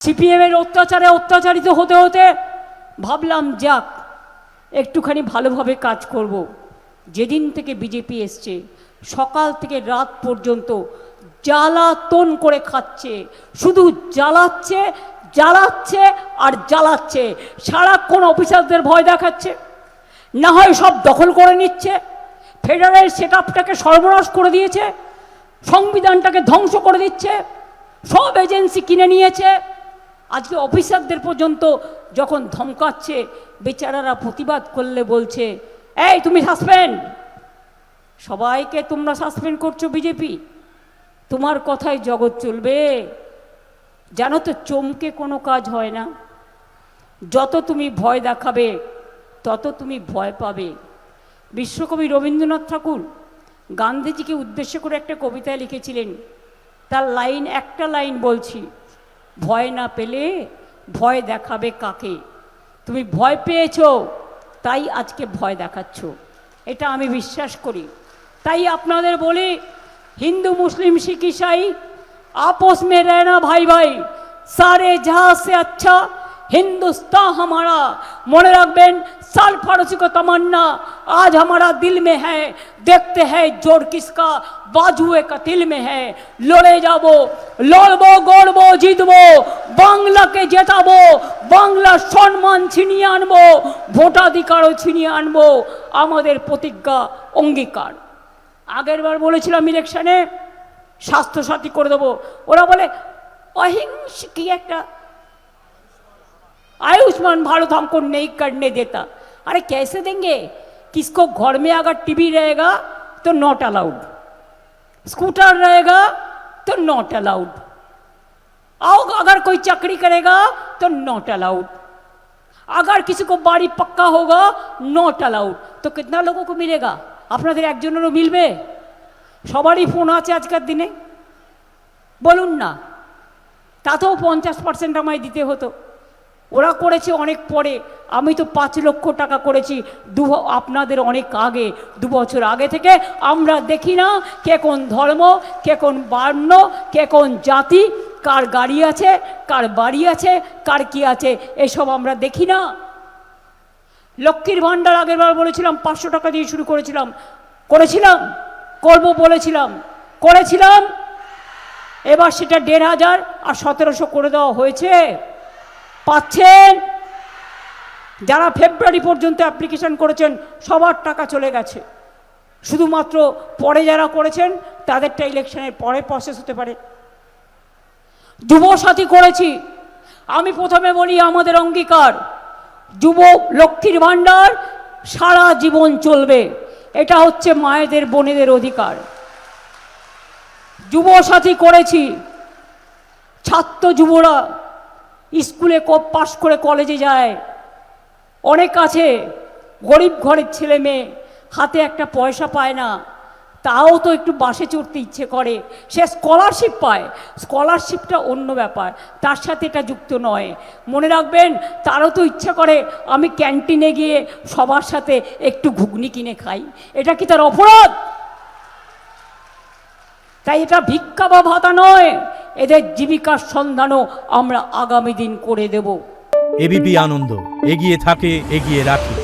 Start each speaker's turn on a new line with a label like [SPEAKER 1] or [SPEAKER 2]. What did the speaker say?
[SPEAKER 1] সিপিএমের অত্যাচারে অত্যাচারিত হতে হতে ভাবলাম যাক একটুখানি ভালোভাবে কাজ করব। যেদিন থেকে বিজেপি এসছে সকাল থেকে রাত পর্যন্ত জ্বালাতন করে খাচ্ছে, শুধু জ্বালাচ্ছে জ্বালাচ্ছে আর জ্বালাচ্ছে। সারাক্ষণ অফিসারদের ভয় দেখাচ্ছে, না হয় সব দখল করে নিচ্ছে, ফেডারেল সেট আপটাকে সর্বনাশ করে দিয়েছে, সংবিধানটাকে ধ্বংস করে দিচ্ছে, সব এজেন্সি কিনে নিয়েছে। আজকে অফিসারদের পর্যন্ত যখন ধমকাচ্ছে, বেচারারা প্রতিবাদ করলে বলছে এই তুমি সাসপেন্ড। সবাইকে তোমরা সাসপেন্ড করছো বিজেপি, তোমার কথায় জগৎ চলবে? জানো তো চমকে কোনো কাজ হয় না। যত তুমি ভয় দেখাবে তত তুমি ভয় পাবে। বিশ্বকবি রবীন্দ্রনাথ ঠাকুর গান্ধীজিকে উদ্দেশ্য করে একটা কবিতা লিখেছিলেন। তার লাইন, একটা লাইন বলছি, ভয় না পেলে ভয় দেখাবে কাকে? তুমি ভয় পেয়েছো তাই আজকে ভয় দেখাচ্ছ, এটা আমি বিশ্বাস করি। তাই আপনাদের বলি, হিন্দু মুসলিম শিখ ईसाई आपस में रहना भाई भाई, सारे जहां से अच्छा हिंदुस्तान हमारा। মনে রাখবেন, साल फारसी को तमन्ना आज हमारा दिल में है, देखते हैं जोर किसका बाजुए का दिल में है। লড়ে যাব, লড়বো, গড়বো, জিতবো, বাংলাকে জেতাবো, বাংলার সম্মান ছিনিয়ে আনবো, ভোটাধিকারও ছিনিয়ে আনবো, আমাদের প্রতিজ্ঞা অঙ্গীকার। আগের বার বলেছিলাম ইলেকশনে স্বাস্থ্যসাথী করে দেবো, ওরা বলে অহিংস কি একটা आयुष्मान भारत हमको नहीं करने देता। अरे कैसे देंगे? किसको घर में अगर टीवी रहेगा तो नॉट अलाउड, स्कूटर रहेगा तो नॉट अलाउड, और अगर कोई चाकरी करेगा तो नॉट अलाउड, अगर किसी को बाड़ी पक्का होगा नॉट अलाउड। तो कितना लोगों को मिलेगा? আপনাদের একজনেরও মিলবে? সবারই ফোন আছে আজকের দিনে, বলুন না। তাতেও 50% আমায় দিতে হতো। ওরা করেছে অনেক পরে, আমি তো 5 লক্ষ টাকা করেছি আপনাদের অনেক আগে, 2 বছর আগে থেকে। আমরা দেখি না কে কোন ধর্ম, কে কোন বর্ণ, কে কোন জাতি, কার গাড়ি আছে, কার বাড়ি আছে, কার কি আছে, এসব আমরা দেখি না। লক্ষ্মীর ভাণ্ডার আগের বার বলেছিলাম 500 টাকা দিয়ে শুরু করেছিলাম, করব বলেছিলাম, করেছিলাম। এবার সেটা 1500 আর 1700 করে দেওয়া হয়েছে। পাচ্ছেন? যারা ফেব্রুয়ারি পর্যন্ত অ্যাপ্লিকেশন করেছেন সবার টাকা চলে গেছে। শুধুমাত্র পরে যারা করেছেন তাদেরটা ইলেকশনের পরে প্রসেস হতে পারে। যুবসাথী করেছি। আমি প্রথমে বলি আমাদের অঙ্গীকার, যুব লক্ষ্মীর ভাণ্ডার সারা জীবন চলবে, এটা হচ্ছে মায়েদের বোনেদের অধিকার। যুবসাথী করেছি। ছাত্র যুবরা স্কুলে পাশ করে কলেজে যায়, অনেক আছে গরিব ঘরের ছেলে মেয়ে, হাতে একটা পয়সা পায় না, তাও তো একটু বাসে চড়তে ইচ্ছে করে, সে স্কলারশিপ পায়। স্কলারশিপটা অন্য ব্যাপার, তার সাথে এটা যুক্ত নয়। মনে রাখবেন, তারও তো ইচ্ছা করে আমি ক্যান্টিনে গিয়ে সবার সাথে একটু ঘুগনি কিনে খাই, এটা কি তার অপরাধ? তাই এটা ভিক্ষা বা ভাতা নয়, এদের জীবিকার সন্ধানও আমরা আগামী দিন করে দেব।
[SPEAKER 2] এবিপি আনন্দ, এগিয়ে থাকে, এগিয়ে রাখে।